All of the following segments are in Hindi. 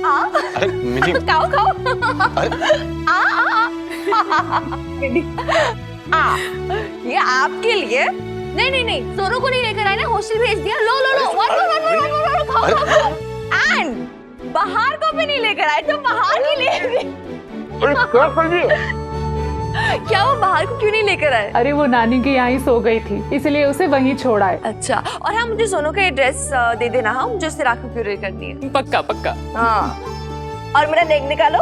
अरे मिनी खाओ खाओ। ये आपके लिए। नहीं नहीं नहीं, सोनू को नहीं लेकर आए ना, हॉस्टल भेज दिया। लो लो लो, वन खाओ खाओ। एंड बाहर को भी नहीं लेकर आए, तो बाहर के लिए भी। क्या कर रही है? क्या वो बाहर को क्यों नहीं लेकर आए? अरे वो नानी के यहाँ ही सो गई थी, इसलिए उसे वहीं छोड़ा है। अच्छा, और हाँ मुझे सोनू का एड्रेस दे देना। हाँ, मुझे उससे राखी क्यूरेट करनी है। पक्का पक्का। हाँ, और मेरा नेक निकालो।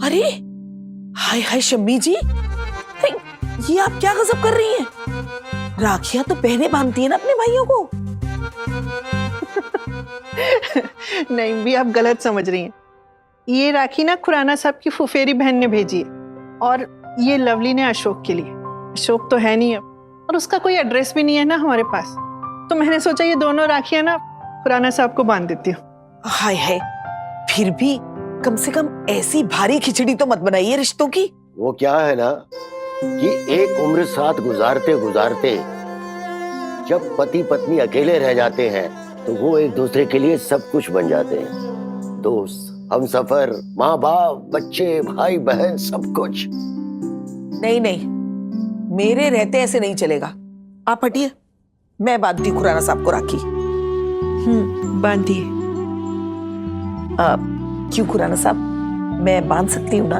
अरे हाय हाय शम्मी जी, ये आप क्या गजब कर रही हैं? राखियां तो बहनें बांधती हैं ना अपने भाइयों को। नहीं भी, आप गलत समझ रही हैं। ये राखी ना खुराना साहब की फुफेरी बहन ने भेजी है, और ये लवली ने अशोक के लिए। अशोक तो है नहीं अब, और उसका कोई एड्रेस भी नहीं है ना हमारे पास, तो मैंने सोचा ये दोनों राखियां ना खुराना साहब को बांध देती हूँ। हाय हाय, फिर भी कम से कम ऐसी भारी खिचड़ी तो मत बनाइए रिश्तों की। वो क्या है ना कि एक उम्र साथ गुजारते गुजारते जब पति पत्नी अकेले रह जाते हैं तो वो एक दूसरे के लिए सब कुछ बन जाते हैं। दोस्त, हमसफर, माँ बाप, बच्चे, भाई बहन, सब कुछ। नहीं नहीं, मेरे रहते ऐसे नहीं चलेगा। आप हटिए, मैं बांधती हूँ खुराना साहब को राखी। बांधिए। क्यों खुराना साहब, मैं बांध सकती हूँ ना?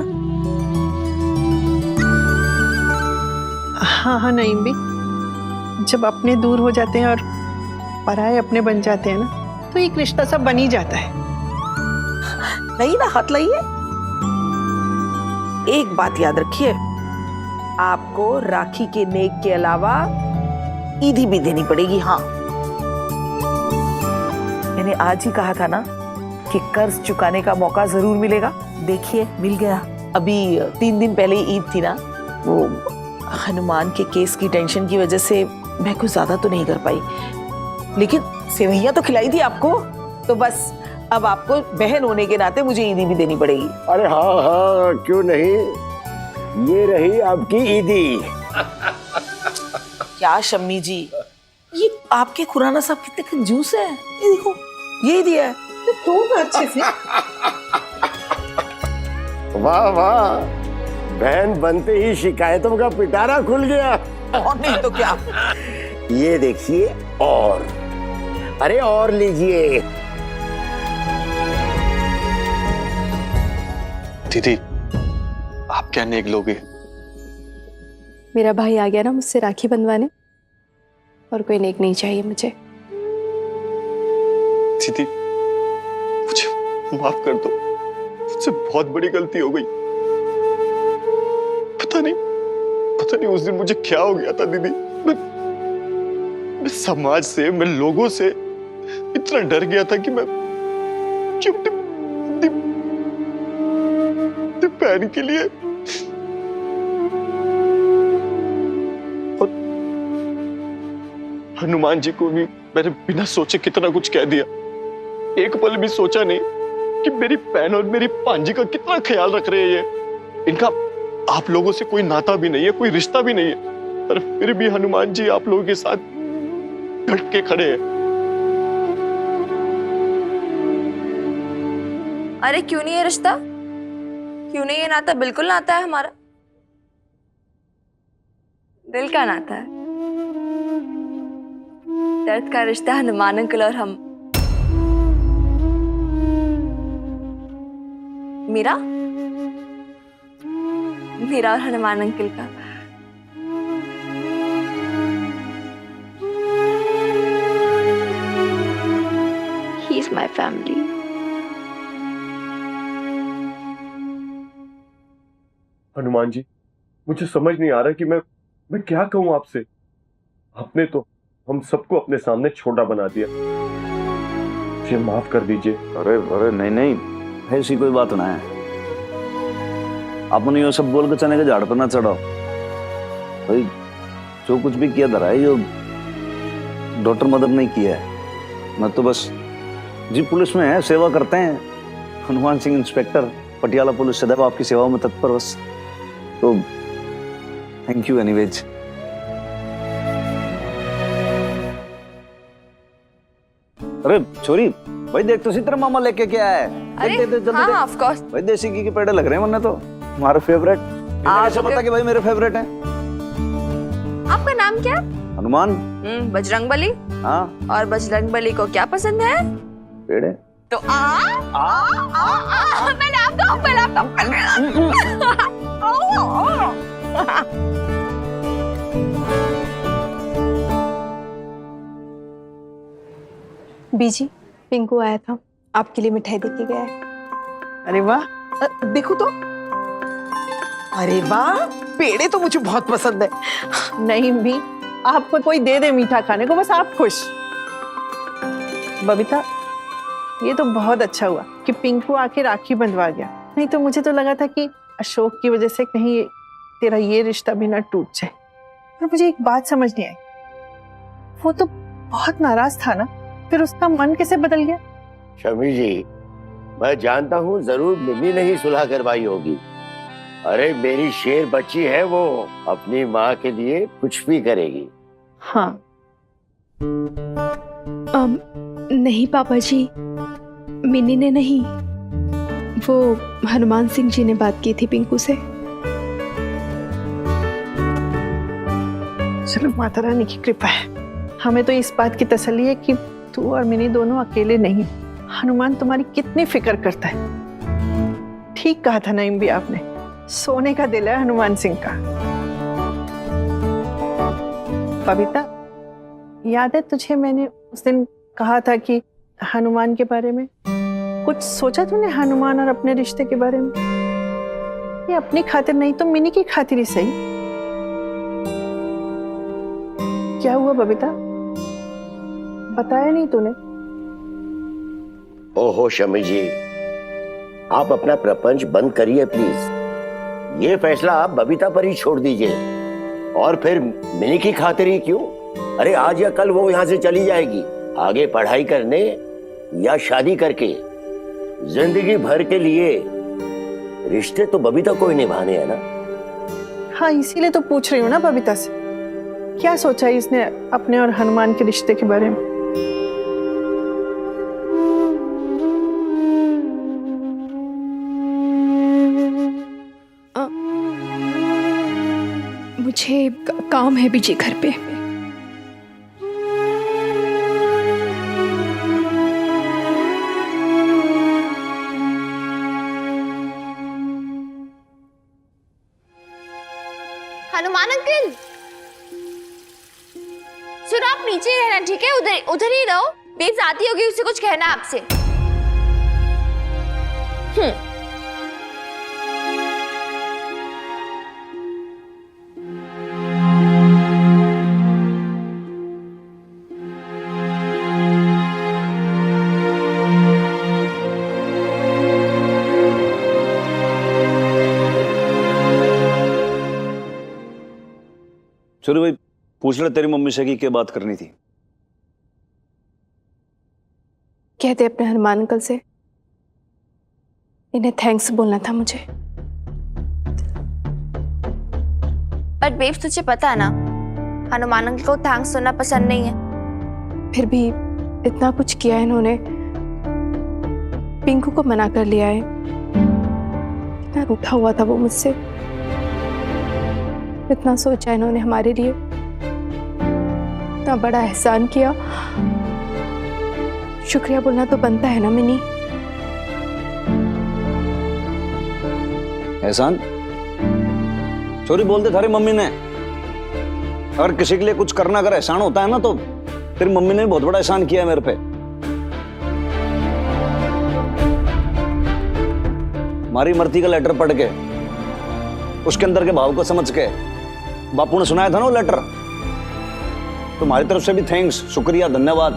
हाँ हाँ नहीं भी, जब अपने दूर हो जाते हैं और पराये अपने बन जाते हैं ना, तो एक रिश्ता सब बन ही जाता है। नहीं ना, हाथ लाइए। एक बात याद रखिए, आपको राखी के नेक के अलावा ईदी भी देनी पड़ेगी। हाँ, मैंने आज ही कहा था ना कि कर्ज चुकाने का मौका जरूर मिलेगा। देखिए, मिल गया। अभी 3 दिन पहले ईद थी ना, वो हनुमान के केस की टेंशन की वजह से मैं कुछ ज्यादा तो नहीं कर पाई, लेकिन सेवैयां तो खिलाई थी आपको। तो बस अब आपको बहन होने के नाते मुझे ईदी भी देनी पड़ेगी। अरे हाँ हाँ, क्यों नहीं, ये रही आपकी ईदी। क्या शम्मी जी, ये आपके खुराना साहब कितने कंजूस है। ये देखो, ये दिया है तो अच्छे से। वाह वाह, बहन बनते ही शिकायतों का पिटारा खुल गया। और नहीं तो क्या। ये देखिए, और अरे और लीजिए। दीदी, आप क्या नेक लोगे? मेरा भाई आ गया ना मुझसे राखी बंधवाने, और कोई नेक नहीं चाहिए मुझे। दीदी, मुझे माफ कर दो, मुझसे बहुत बड़ी गलती हो गई। पता नहीं उस दिन मुझे क्या हो गया था दीदी। मैं समाज से, मैं लोगों से इतना डर गया था कि मैं अपनी बहन के लिए और हनुमान जी को भी मैंने बिना सोचे कितना कुछ कह दिया। एक पल भी सोचा नहीं कि मेरी बहन और मेरी भांजी का कितना ख्याल रख रहे हैं ये। इनका आप लोगों से कोई नाता भी नहीं है, कोई रिश्ता भी नहीं है, पर फिर भी हनुमान जी आप लोगों के साथ डट के खड़े हैं। अरे क्यों नहीं है रिश्ता, क्यों नहीं है नाता? बिल्कुल नाता है हमारा, दिल का नाता है। दर्द का रिश्ता हनुमान अंकल और हम। मेरा और हनुमान अंकल का। He is my family. Hanuman ji, मुझे समझ नहीं आ रहा कि मैं क्या कहूं आपसे। आपने तो हम सबको अपने सामने छोटा बना दिया, मुझे माफ कर दीजिए। अरे अरे नहीं नहीं, ऐसी कोई बात ना है। आपने ये सब बोल के चने के झाड़ पर ना चढ़ाओ भाई। जो कुछ भी किया धरा है, जो डॉक्टर मदर ने किया है। मैं तो बस जी पुलिस में है, सेवा करते हैं, हनुमान सिंह इंस्पेक्टर, पटियाला पुलिस सदैव आपकी सेवा में तत्पर बस। तो थैंक यू एनीवेज। अरे छोरी, भाई देख तो तेरा मामा लेके क्या है। अरे देख, जल्दी हाँ देख। Of course. भाई देसी घी के पेड़े लग रहे हैं वरना तो हमारे फेवरेट। कैसे पता कि भाई मेरे फेवरेट हैं? आपका नाम क्या? हनुमान। बजरंगबली। हाँ और बजरंगबली को क्या पसंद है? पेड़े। तो मैंने आपको बीजी, पिंकू आया था, आपके लिए मिठाई देके गया है। अरे वाह, देखो तो। अरे वाह, पेड़े तो मुझे बहुत पसंद है। नहीं भी, आपको कोई दे दे मीठा खाने को, बस आप खुश। बबीता, ये तो बहुत अच्छा हुआ कि पिंकू आके राखी बंधवा गया, नहीं तो मुझे तो लगा था कि अशोक की वजह से कहीं तेरा ये रिश्ता भी ना टूट जाए। पर मुझे एक बात समझ नहीं आई, वो तो बहुत नाराज था ना, फिर उसका मन कैसे बदल गया? शमी जी, मैं जानता हूँ जरूर मिमी ने ही सुलह करवाई होगी। अरे मेरी शेर बच्ची है, वो अपनी माँ के लिए कुछ भी करेगी। हाँ। नहीं पापा जी, मिनी ने नहीं, वो हनुमान सिंह जी ने बात की थी पिंकू से। चलो, माता रानी की कृपा है। हमें तो इस बात की तसल्ली है कि तू और मिनी दोनों अकेले नहीं। हनुमान तुम्हारी कितनी फिक्र करता है। ठीक कहा था नईम भी आपने, सोने का दिल है हनुमान सिंह का। बबीता, याद है तुझे मैंने उस दिन कहा था कि हनुमान के बारे में कुछ सोचा तूने? हनुमान और अपने रिश्ते के बारे में? ये अपनी खातिर नहीं तो मिनी की खातिर ही सही। क्या हुआ बबीता, बताया नहीं तूने? ओहो शमी जी, आप अपना प्रपंच बंद करिए प्लीज। ये फैसला आप बबीता पर ही छोड़ दीजिए। और फिर मिनी की खातिर ही क्यों? अरे आज या कल वो यहाँ से चली जाएगी, आगे पढ़ाई करने या शादी करके। जिंदगी भर के लिए रिश्ते तो बबीता को ही निभाने हैं ना। हाँ, इसीलिए तो पूछ रही हूँ ना बबीता से, क्या सोचा है इसने अपने और हनुमान के रिश्ते के बारे में? मुझे काम है बीजी घर पे। हनुमान अंकल, सुनो, आप नीचे ही रहना, ठीक है? उधर उधर ही रहो। बेब्स आती होगी, उससे कुछ कहना आपसे। छोरी भाई, पूछ ले तेरी मम्मी से कि क्या बात करनी थी। कहते अपने हनुमान अंकल से, इन्हें थैंक्स बोलना था मुझे। पर बेब्स, तुझे पता है ना, हनुमान अंकल को थैंक्स सुनना पसंद नहीं है। फिर भी इतना कुछ किया इन्होंने, पिंकू को मना कर लिया है। इतना रूठा हुआ था वो मुझसे, इतना सोचा इन्होंने हमारे लिए, इतना बड़ा एहसान किया। शुक्रिया बोलना तो बनता है ना मिनी। एहसान छोरी बोल दे थारी मम्मी ने। अगर किसी के लिए कुछ करना अगर एहसान होता है ना, तो तेरी मम्मी ने बहुत बड़ा एहसान किया है मेरे पे। हमारी मर्ती का लेटर पढ़ के, उसके अंदर के भाव को समझ के बापू ने सुनाया था ना वो लेटर, तुम्हारी तरफ से भी थैंक्स, शुक्रिया, धन्यवाद।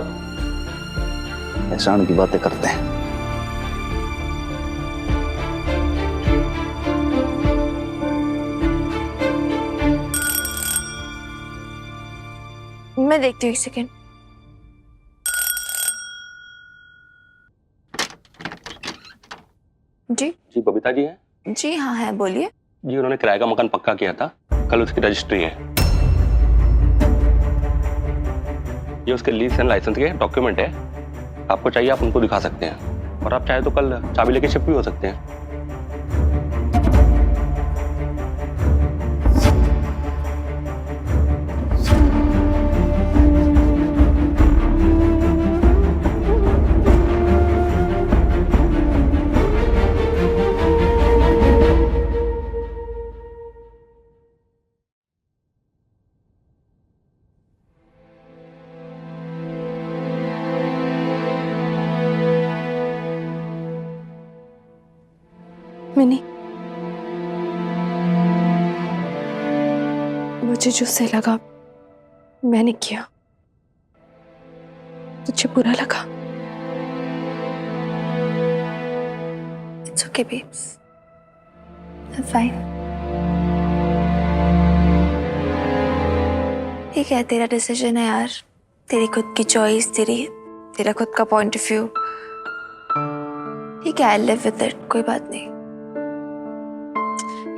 एहसान की बातें करते हैं। मैं देखती हूँ, एक सेकेंड। जी जी बबीता जी हैं? जी हाँ है, बोलिए। जी उन्होंने किराए का मकान पक्का किया था, कल उसकी रजिस्ट्री है। ये उसके लीज एंड लाइसेंस के डॉक्यूमेंट है, आपको चाहिए आप उनको दिखा सकते हैं, और आप चाहे तो कल चाबी लेके शिफ्ट भी हो सकते हैं। मिनी, मुझे जो सही लगा मैंने किया। तुझे बुरा लगा? It's okay babes, I am fine. ठीक है, तेरा डिसीजन है यार, तेरी खुद की चॉइस, तेरा खुद का पॉइंट ऑफ व्यू। ठीक है, आई लिव विद इट, कोई बात नहीं।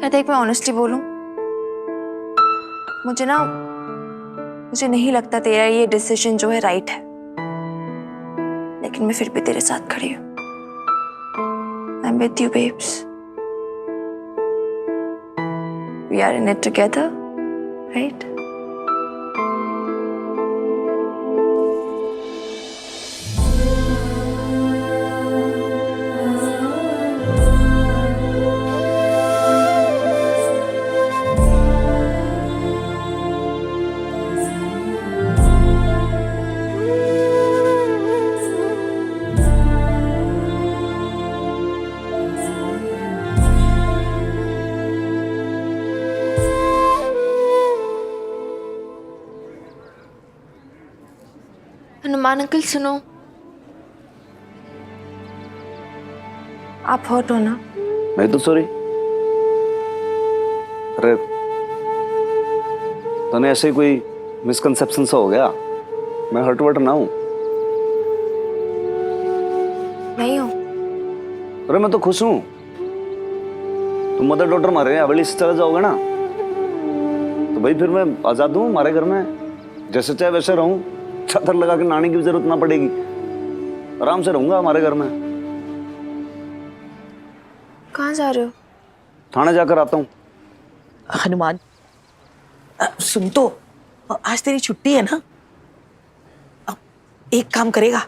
यार देख, मैं ऑनेस्टली बोलूं, मुझे नहीं लगता तेरा ये डिसीजन जो है राइट है, लेकिन मैं फिर भी तेरे साथ खड़ी हूं। I am with you babes, we are in it together, right? Hanuman uncle सुनो, आप हर्ट हो ना? नहीं तो सॉरी। अरे तने ऐसे ही कोई मिसकंसेप्शन सा हो गया, मैं हर्ट वर्ट ना हूं। नहीं हो? अरे मैं तो खुश हूं। तुम मदर डॉटर मारे हवेली से चले जाओगे ना, तो भाई फिर मैं आजाद हूं हमारे घर में, जैसे चाहे वैसे रहूं, चादर लगा के नहाने की भी जरूरत ना पड़ेगी, आराम से रहूंगा हमारे घर में। कहाँ जा रहे हो? थाने जाकर आता हूँ। हनुमान, सुन तो, आज तेरी छुट्टी है ना, अब एक काम करेगा,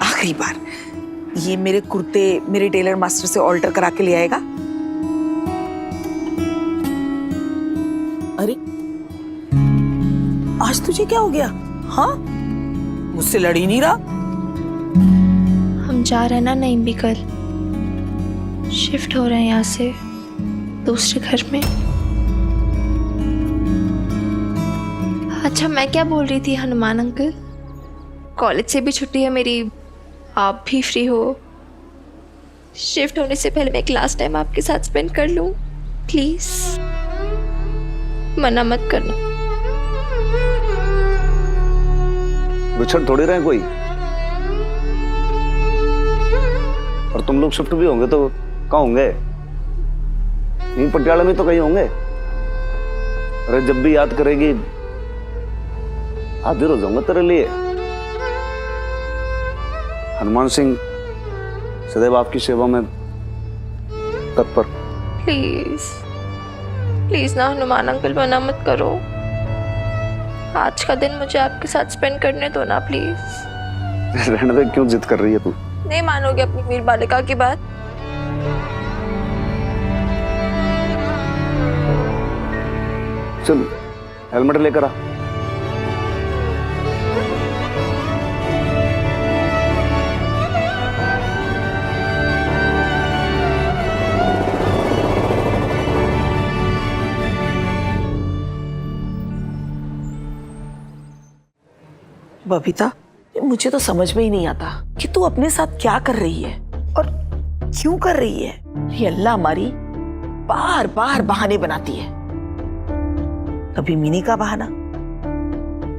आखिरी बार ये मेरे कुर्ते मेरे टेलर मास्टर से ऑल्टर करा के ले आएगा। अरे आज तुझे क्या हो गया? हाँ, मुझसे लड़ ही नहीं रहा। हम जा रहे हैं ना नहीं भी, कल शिफ्ट हो रहे हैं यहाँ से दूसरे घर में। अच्छा, मैं क्या बोल रही थी हनुमान अंकल, कॉलेज से भी छुट्टी है मेरी, आप भी फ्री हो, शिफ्ट होने से पहले मैं एक लास्ट टाइम आपके साथ स्पेंड कर लूं, प्लीज मना मत करना। बिछड़ थोड़ी रहे कोई, और तुम लोग शिफ्ट भी होंगे तो कहाँ होंगे? यहीं पटियाला में तो कहीं होंगे। अरे जब भी याद करेगी हाजिर हो जाऊंगा तेरे लिए। हनुमान सिंह सदैव आपकी सेवा में तत्पर। प्लीज प्लीज ना हनुमान अंकल, मना मत करो, आज का दिन मुझे आपके साथ स्पेंड करने दो ना प्लीज। रहने दे, क्यों जिद कर रही है तू? नहीं मानोगे अपनी वीर बालिका की बात? चल हेलमेट लेकर आ। बबीता, मुझे तो समझ में ही नहीं आता कि तू अपने साथ क्या कर रही है और क्यों कर रही है। ये अल्लाह हमारी बार बार बहाने बनाती है, कभी मिनी का बहाना,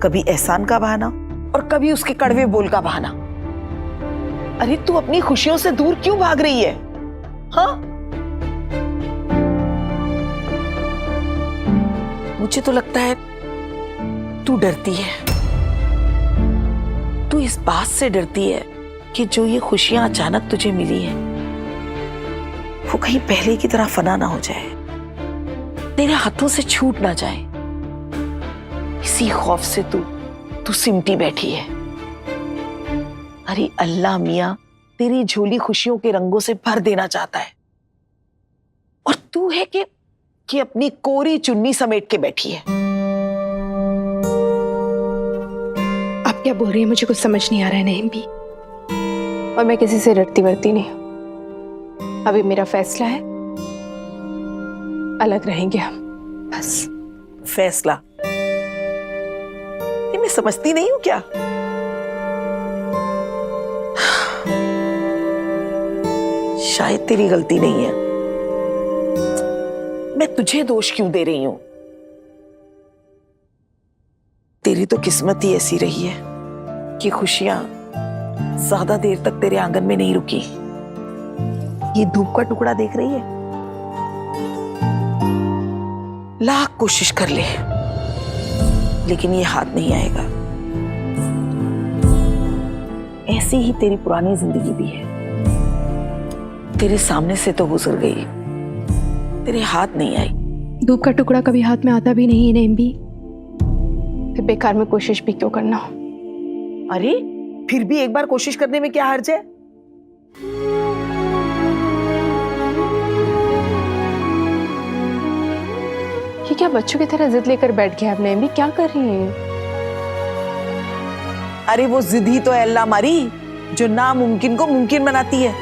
कभी एहसान का बहाना, और कभी उसके कड़वे बोल का बहाना। अरे तू अपनी खुशियों से दूर क्यों भाग रही है? हाँ, मुझे तो लगता है तू डरती है। तू इस बात से डरती है कि जो ये खुशियां अचानक तुझे मिली है वो कहीं पहले की तरह फना ना हो जाए, तेरे हाथों से छूट ना जाए। इसी खौफ से तू सिमटी बैठी है। अरे अल्लाह मियां तेरी झोली खुशियों के रंगों से भर देना चाहता है, और तू है कि अपनी कोरी चुन्नी समेट के बैठी है। आप क्या बोल रही हैं? मुझे कुछ समझ नहीं आ रहा है नईम भी। और मैं किसी से डरती वरती नहीं हूँ। अभी मेरा फैसला है, अलग रहेंगे हम, बस। फैसला? ये मैं समझती नहीं हूं क्या? शायद तेरी गलती नहीं है। मैं तुझे दोष क्यों दे रही हूं? तेरी तो किस्मत ही ऐसी रही है कि खुशियां ज्यादा देर तक तेरे आंगन में नहीं रुकी। ये धूप का टुकड़ा देख रही है? लाख कोशिश कर ले, लेकिन ये हाथ नहीं आएगा। ऐसी ही तेरी पुरानी जिंदगी भी है, तेरे सामने से तो गुजर गई, तेरे हाथ नहीं आई। धूप का टुकड़ा कभी हाथ में आता भी नहीं है नईम भी, फिर बेकार में कोशिश भी क्यों करना? अरे फिर भी एक बार कोशिश करने में क्या हर्ज है? ये क्या बच्चों की तरह जिद लेकर बैठ गया? अब नईम भी क्या कर रही हैं? अरे वो जिद ही तो है अल्लाह मारी, जो नामुमकिन को मुमकिन बनाती है।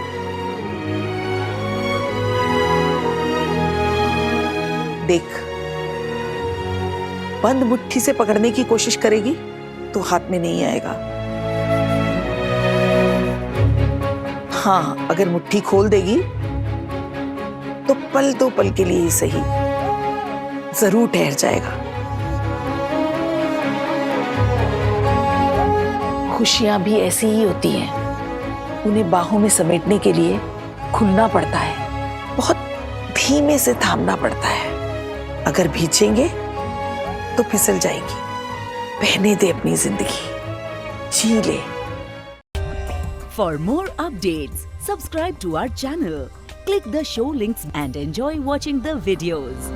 देख, बंद मुट्ठी से पकड़ने की कोशिश करेगी तो हाथ में नहीं आएगा। हाँ, अगर मुट्ठी खोल देगी तो पल के लिए ही सही जरूर ठहर जाएगा। खुशियां भी ऐसी ही होती हैं, उन्हें बाहों में समेटने के लिए खुलना पड़ता है, बहुत धीमे से थामना पड़ता है। अगर भींचेंगे तो फिसल जाएगी। बहने दे अपनी जिंदगी, जी ले। For more updates, subscribe to our channel, click the show links and enjoy watching the videos.